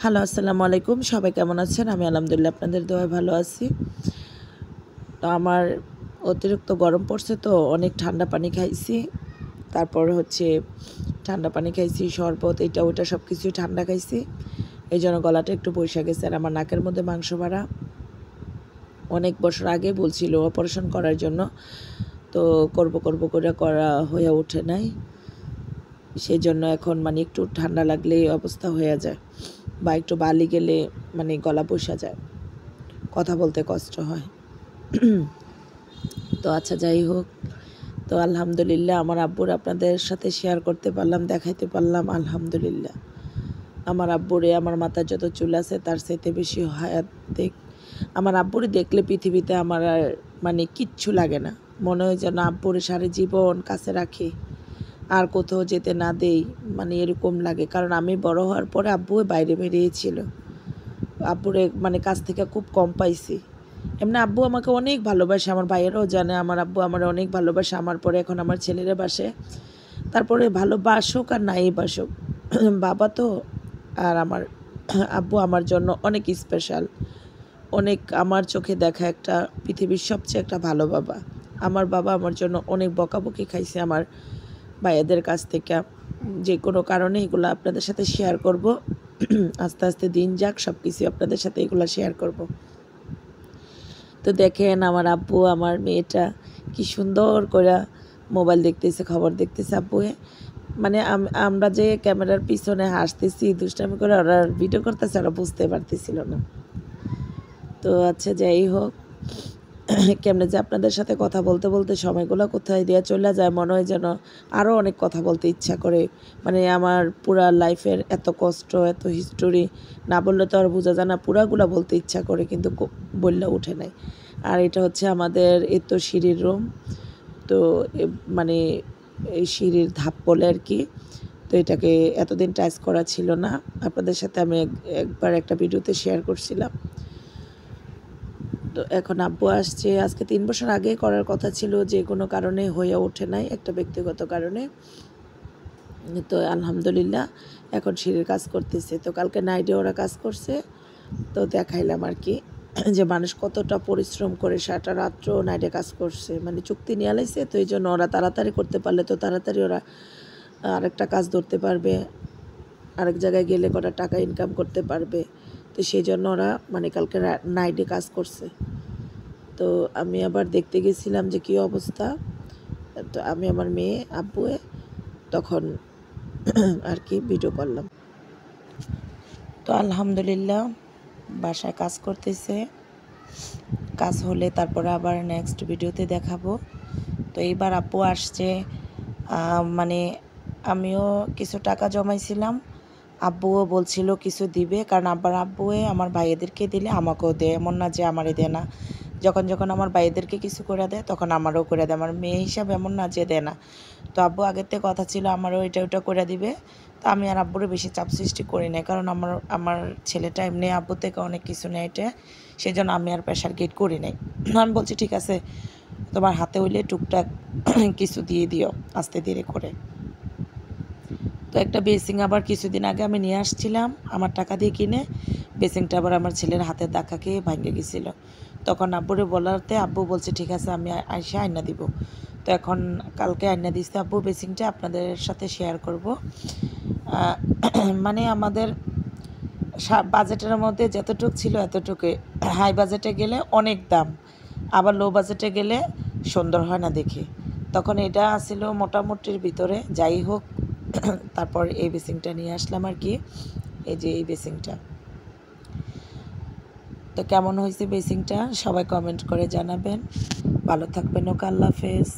Hello, আসসালামু আলাইকুম। সবাই কেমন আছেন? আমি আলহামদুলিল্লাহ আপনাদের দোয়ায় ভালো আছি। তো আমার অতিরিক্ত গরম পড়ছে তো অনেক ঠান্ডা পানি খাইছি। তারপর হচ্ছে ঠান্ডা পানি খাইছি, শরবত এটা ওটা সব কিছুই ঠান্ডা খাইছি। এই জন্য গলাটা একটু বইসা গেছে। আর আমার নাকের মধ্যে মাংস বাড়া অনেক বছর আগে বলছিল অপারেশন করার জন্য। তো করব করে করা হয়ে ওঠে নাই। সেই জন্য এখন মানে একটু ঠান্ডা লাগলেই অবস্থা হয়ে যায়, বা একটু বালি গেলে মানে গলা বসা যায়, কথা বলতে কষ্ট হয়। তো আচ্ছা, যাই হোক, তো আলহামদুলিল্লাহ আমার আব্বুর আপনাদের সাথে শেয়ার করতে পারলাম, দেখাইতে পারলাম। আলহামদুলিল্লাহ আমার আব্বুরে আমার মাথায় যত চুল আছে তার চাইতে বেশি হায়াত দেখ। আমার আব্বুরে দেখলে পৃথিবীতে আমার আর মানে কিচ্ছু লাগে না। মনে হয় যেন আব্বুরে সারা জীবন কাছে রাখি, আর কোথাও যেতে না দেই, মানে এরকম লাগে। কারণ আমি বড় হওয়ার পরে আব্বু বাইরে বেরিয়েছিল, আব্বুরে মানে কাছ থেকে খুব কম পাইছি। এমনি আব্বু আমাকে অনেক ভালোবাসে, আমার ভাইয়েরাও জানে আমার আব্বু আমার অনেক ভালোবাসে। আমার পরে এখন আমার ছেলেরা বাসে, তারপরে ভালোবাসুক আর নাই বাসুক বাবা তো। আর আমার আব্বু আমার জন্য অনেক স্পেশাল, অনেক আমার চোখে দেখা একটা পৃথিবীর সবচেয়ে একটা ভালো বাবা। আমার বাবা আমার জন্য অনেক বকাবকি খাইছে আমার ভাইয়াদের কাছ থেকে। যে কোনো কারণে এগুলো আপনাদের সাথে শেয়ার করব। আস্তে আস্তে দিন যাক, সব কিছু আপনাদের সাথে এগুলো শেয়ার করব। তো দেখেন আমার আব্বু আমার মেয়েটা কি সুন্দর করে মোবাইল দেখতেছে, খবর দেখতেছে। আব্বুয়ে মানে আমরা যে ক্যামেরার পিছনে হাসতেছি দুষ্টামি করে, ওরা ভিডিও করতেছে, ওরা বুঝতে পারতেছিল না। তো আচ্ছা, যাই হোক, কেমনে যে আপনাদের সাথে কথা বলতে বলতে সময়গুলো কোথায় দিয়ে চলে যায়, মনে হয় যেন আরও অনেক কথা বলতে ইচ্ছা করে। মানে আমার পুরা লাইফের এত কষ্ট, এত হিস্টোরি না বললে তো আর বোঝা যায় না, পুরাগুলো বলতে ইচ্ছা করে কিন্তু বললে উঠে নাই। আর এটা হচ্ছে আমাদের এত সিঁড়ির রুম। তো মানে এই সিঁড়ির ধাপ বলে আর কি। তো এটাকে এতদিন টাচ করা ছিল না, আপনাদের সাথে আমি একবার একটা ভিডিওতে শেয়ার করছিলাম। তো এখন আব্বু আসছে, আজকে 3 বছর আগে করার কথা ছিল, যে কোনো কারণে হয়ে ওঠে নাই, একটা ব্যক্তিগত কারণে। তো আলহামদুলিল্লাহ এখন সিঁড়ির কাজ করতেছে। তো কালকে নাইটে ওরা কাজ করছে, তো দেখাইলাম আর কি যে মানুষ কতটা পরিশ্রম করে সারাটা রাত্র নাইটে কাজ করছে। মানে চুক্তি নিয়ে আলাইছে, তো এই জন্য ওরা তাড়াতাড়ি করতে পারলে তো তাড়াতাড়ি ওরা আরেকটা কাজ ধরতে পারবে, আরেক জায়গায় গেলে কটা টাকা ইনকাম করতে পারবে। তো সেই জন্য ওরা মানে কালকে নাইটে কাজ করছে। তো আমি আবার দেখতে গেছিলাম যে কী অবস্থা। তো আমি আমার মেয়ে আব্বুয়ে তখন আর কি ভিডিও করলাম। তো আলহামদুলিল্লাহ বাসায় কাজ করতেছে, কাজ হলে তারপরে আবার নেক্সট ভিডিওতে দেখাবো। তো এইবার আব্বু আসছে, মানে আমিও কিছু টাকা জমাইছিলাম, আব্বুও বলছিল কিছু দিবে, কারণ আব্বুয়ে আমার ভাইয়েদেরকে দিলে আমাকেও দেয়, এমন না যে আমারই দেয় না। যখন যখন আমার ভাইয়েদেরকে কিছু করে দেয় তখন আমারও করে দেয়, আমার মেয়ে হিসাবে এমন না যে দেয় না। তো আব্বু আগের থেকে কথা ছিল আমারও এটা ওটা করে দিবে। তো আমি আর আব্বুরে বেশি চাপ সৃষ্টি করি না, কারণ আমার ছেলেটা এমনি আব্বু থেকে অনেক কিছু নেয়, এটা সেই জন্য আমি আর প্রেশার গেট করি নাই। আমি বলছি ঠিক আছে, তোমার হাতে হইলে টুকটাক কিছু দিয়ে দিও আস্তে ধীরে করে। তো একটা বেসিং আবার কিছুদিন আগে আমি নিয়ে আসছিলাম আমার টাকা দিয়ে কিনে, বেসিংটা আবার আমার ছেলের হাতের ধাক্কা খেয়ে ভেঙে গেছিলো। তখন আব্বুরে বলাতে আব্বু বলছে ঠিক আছে আমি এসে আয়না দিব। তো এখন কালকে আয়না দিচ্ছে আব্বু, বেসিংটা আপনাদের সাথে শেয়ার করব। মানে আমাদের বাজেটের মধ্যে যতটুক ছিল এতটুকু, হাই বাজেটে গেলে অনেক দাম, আবার লো বাজেটে গেলে সুন্দর হয় না দেখে। তখন এটা আসছিল মোটামুটির ভিতরে, যাই হোক। তারপর এই বেসিংটা নিয়ে আসলাম আর কি, এই যে এই বেসিংটা। তো কেমন হয়েছে বেসিংটা সবাই কমেন্ট করে জানাবেন। ভালো থাকবেন, ওকে, আল্লাহ হাফেজ।